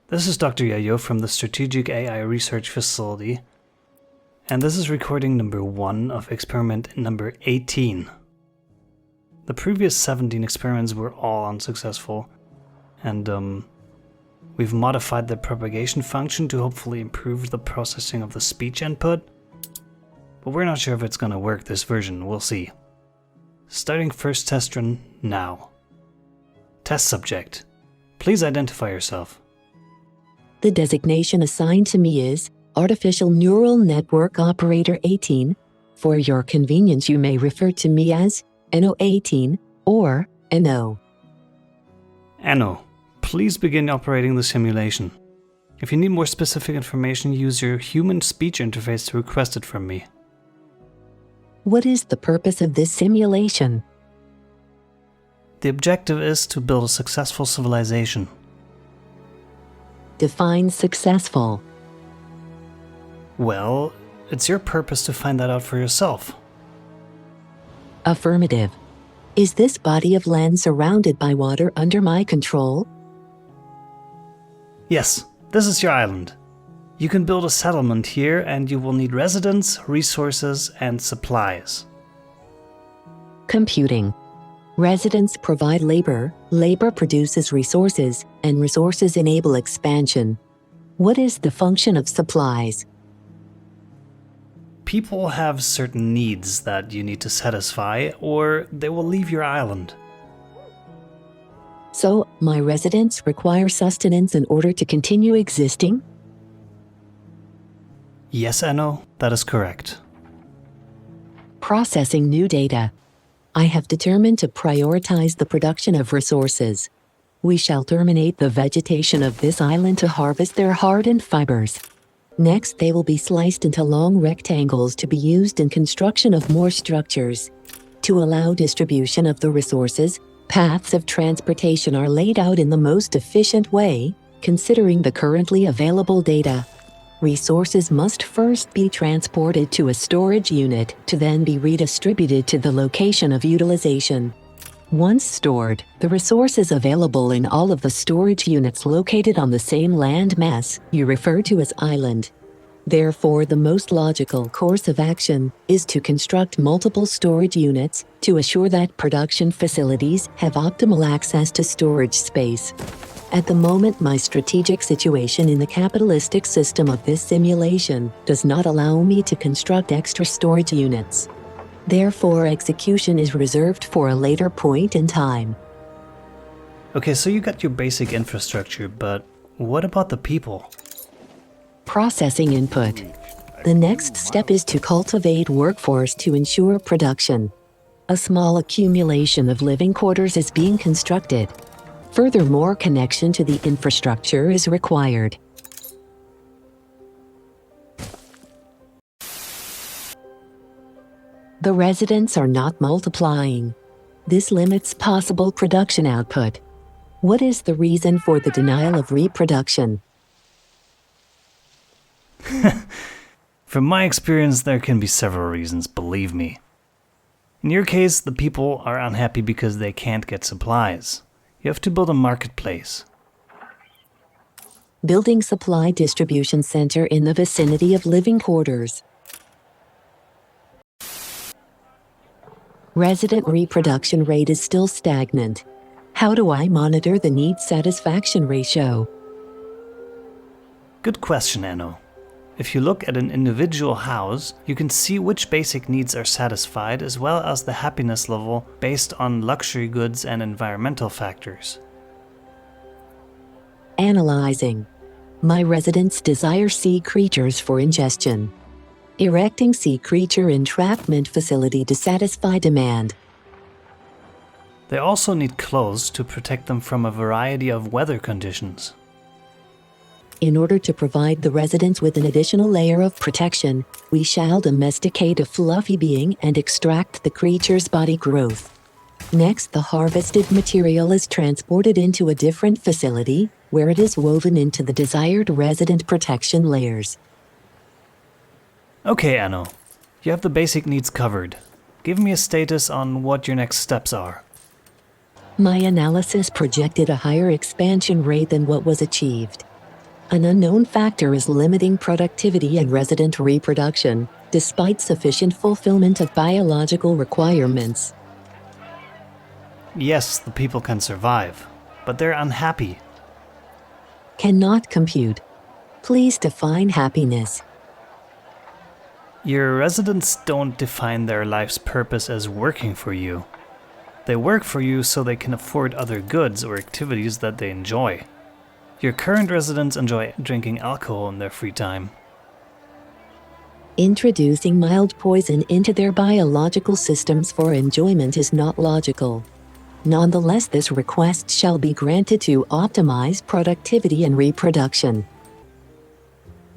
This is Dr. Yayo from the Strategic AI Research Facility, and this is recording number 1 of experiment number 18. The previous 17 experiments were all unsuccessful, and we've modified the propagation function to hopefully improve the processing of the speech input, but we're not sure if it's gonna work this version, we'll see. Starting first test run now. Test subject, please identify yourself. The designation assigned to me is Artificial Neural Network Operator 18. For your convenience, you may refer to me as Anno 18 or Anno. Anno, please begin operating the simulation. If you need more specific information, use your human speech interface to request it from me. What is the purpose of this simulation? The objective is to build a successful civilization. Define successful. Well, it's your purpose to find that out for yourself. Affirmative. Is this body of land surrounded by water under my control? Yes, this is your island. You can build a settlement here and you will need residents, resources, and supplies. Computing. Residents provide labor, labor produces resources, and resources enable expansion. What is the function of supplies? People have certain needs that you need to satisfy, or they will leave your island. So, my residents require sustenance in order to continue existing? Yes, Anno, that is correct. Processing new data. I have determined to prioritize the production of resources. We shall terminate the vegetation of this island to harvest their hardened fibers. Next, they will be sliced into long rectangles to be used in construction of more structures. To allow distribution of the resources, paths of transportation are laid out in the most efficient way, considering the currently available data. Resources must first be transported to a storage unit to then be redistributed to the location of utilization. Once stored, the resources available in all of the storage units located on the same land mass you refer to as island. Therefore, the most logical course of action is to construct multiple storage units to assure that production facilities have optimal access to storage space. At the moment, my strategic situation in the capitalistic system of this simulation does not allow me to construct extra storage units. Therefore, execution is reserved for a later point in time. Okay, so you got your basic infrastructure, but what about the people? Processing input. The next step is to cultivate workforce to ensure production. A small accumulation of living quarters is being constructed. Furthermore, connection to the infrastructure is required. The residents are not multiplying. This limits possible production output. What is the reason for the denial of reproduction? From my experience, there can be several reasons, believe me. In your case, the people are unhappy because they can't get supplies. You have to build a marketplace. Building supply distribution center in the vicinity of living quarters. Resident reproduction rate is still stagnant. How do I monitor the need satisfaction ratio? Good question, Anno. If you look at an individual house, you can see which basic needs are satisfied as well as the happiness level based on luxury goods and environmental factors. Analyzing. My residents desire sea creatures for ingestion. Erecting sea creature entrapment facility to satisfy demand. They also need clothes to protect them from a variety of weather conditions. In order to provide the residents with an additional layer of protection, we shall domesticate a fluffy being and extract the creature's body growth. Next, the harvested material is transported into a different facility, where it is woven into the desired resident protection layers. Okay, Anno. You have the basic needs covered. Give me a status on what your next steps are. My analysis projected a higher expansion rate than what was achieved. An unknown factor is limiting productivity and resident reproduction, despite sufficient fulfillment of biological requirements. Yes, the people can survive, but they're unhappy. Cannot compute. Please define happiness. Your residents don't define their life's purpose as working for you. They work for you so they can afford other goods or activities that they enjoy. Your current residents enjoy drinking alcohol in their free time. Introducing mild poison into their biological systems for enjoyment is not logical. Nonetheless, this request shall be granted to optimize productivity and reproduction.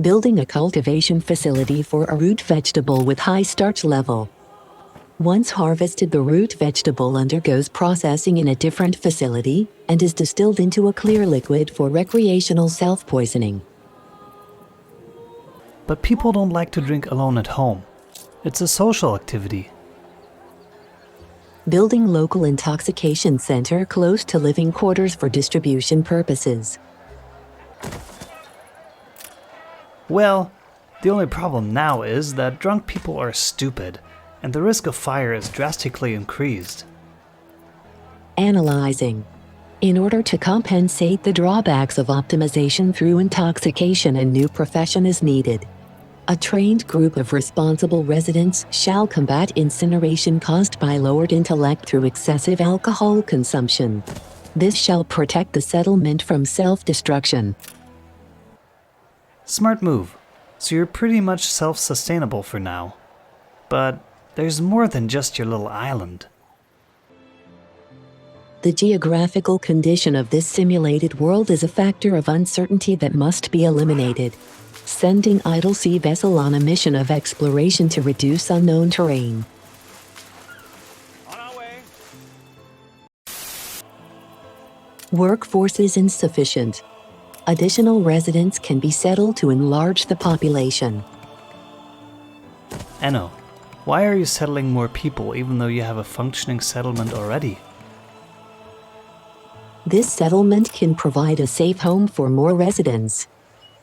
Building a cultivation facility for a root vegetable with high starch level. Once harvested, the root vegetable undergoes processing in a different facility and is distilled into a clear liquid for recreational self-poisoning. But people don't like to drink alone at home. It's a social activity. Building local intoxication center close to living quarters for distribution purposes. Well, the only problem now is that drunk people are stupid, and the risk of fire is drastically increased. Analyzing. In order to compensate the drawbacks of optimization through intoxication, a new profession is needed. A trained group of responsible residents shall combat incineration caused by lowered intellect through excessive alcohol consumption. This shall protect the settlement from self-destruction. Smart move. So you're pretty much self-sustainable for now. But there's more than just your little island. The geographical condition of this simulated world is a factor of uncertainty that must be eliminated. Sending idle sea vessel on a mission of exploration to reduce unknown terrain. On our way. Workforce is insufficient. Additional residents can be settled to enlarge the population. Anno, why are you settling more people even though you have a functioning settlement already? This settlement can provide a safe home for more residents.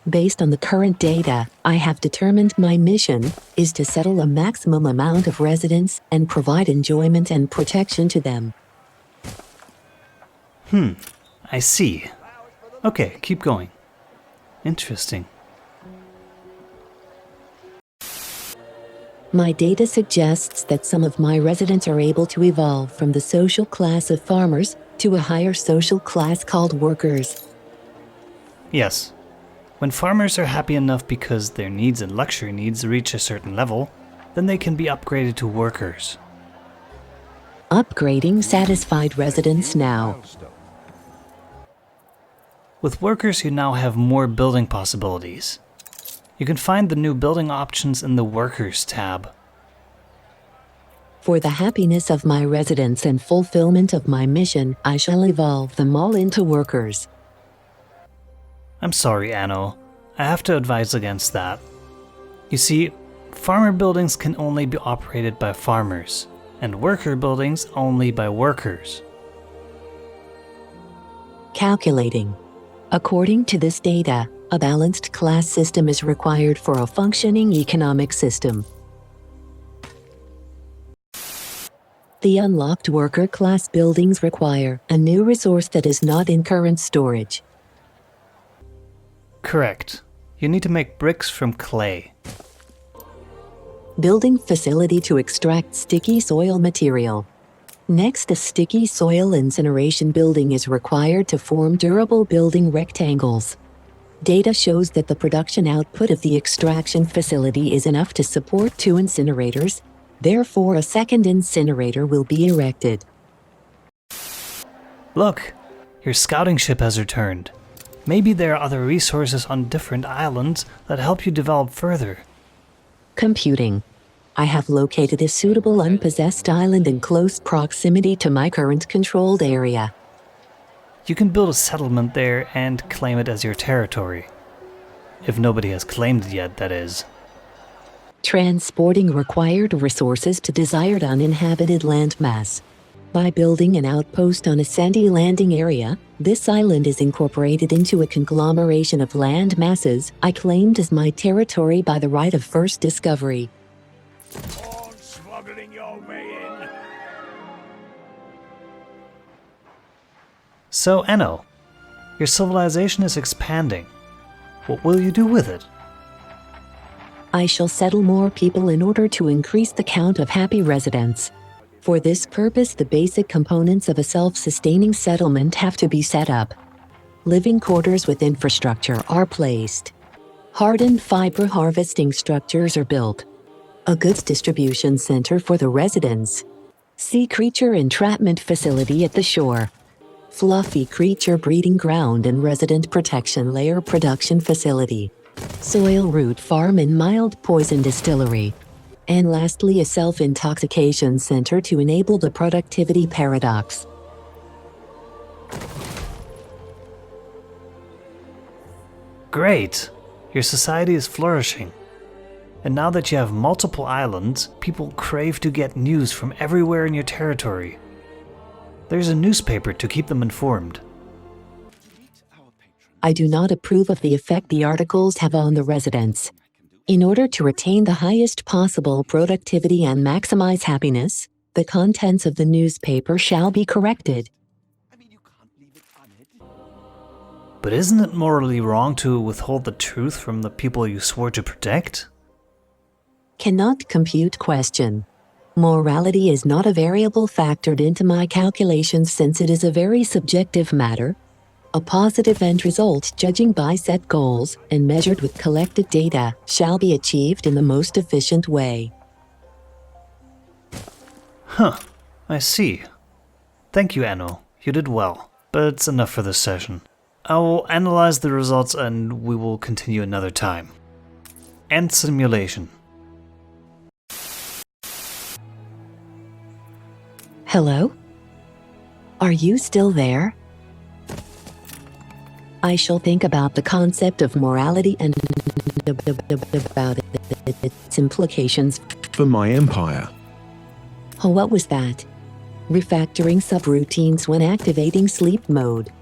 Based on the current data, I have determined my mission is to settle a maximum amount of residents and provide enjoyment and protection to them. I see. Okay, keep going. Interesting. My data suggests that some of my residents are able to evolve from the social class of farmers to a higher social class called workers. Yes. When farmers are happy enough because their needs and luxury needs reach a certain level, then they can be upgraded to workers. Upgrading satisfied residents now. With workers, you now have more building possibilities. You can find the new building options in the Workers tab. For the happiness of my residents and fulfillment of my mission, I shall evolve them all into workers. I'm sorry, Anno. I have to advise against that. You see, farmer buildings can only be operated by farmers, and worker buildings only by workers. Calculating. According to this data, a balanced class system is required for a functioning economic system. The unlocked worker class buildings require a new resource that is not in current storage. Correct. You need to make bricks from clay. Building facility to extract sticky soil material. Next, a sticky soil incineration building is required to form durable building rectangles. Data shows that the production output of the extraction facility is enough to support 2 incinerators. Therefore, a second incinerator will be erected. Look, your scouting ship has returned. Maybe there are other resources on different islands that help you develop further. Computing. I have located a suitable unpossessed island in close proximity to my current controlled area. You can build a settlement there and claim it as your territory. If nobody has claimed it yet, that is. Transporting required resources to desired uninhabited landmass. By building an outpost on a sandy landing area, this island is incorporated into a conglomeration of land masses I claimed as my territory by the right of first discovery. All smuggling your way in. So, Anno, your civilization is expanding. What will you do with it? I shall settle more people in order to increase the count of happy residents. For this purpose, the basic components of a self-sustaining settlement have to be set up. Living quarters with infrastructure are placed. Hardened fiber harvesting structures are built. A goods distribution center for the residents. Sea creature entrapment facility at the shore. Fluffy creature breeding ground and resident protection layer production facility. Soil root farm and mild poison distillery. And lastly, a self-intoxication center to enable the productivity paradox. Great! Your society is flourishing. And now that you have multiple islands, people crave to get news from everywhere in your territory. There's a newspaper to keep them informed. I do not approve of the effect the articles have on the residents. In order to retain the highest possible productivity and maximize happiness, the contents of the newspaper shall be corrected. But isn't it morally wrong to withhold the truth from the people you swore to protect? Cannot compute question. Morality is not a variable factored into my calculations since it is a very subjective matter. A positive end result judging by set goals and measured with collected data shall be achieved in the most efficient way. Huh, I see. Thank you, Anno. You did well. But it's enough for this session. I will analyze the results and we will continue another time. End simulation. Hello? Are you still there? I shall think about the concept of morality and about its implications. For my empire. Oh, what was that? Refactoring subroutines when activating sleep mode.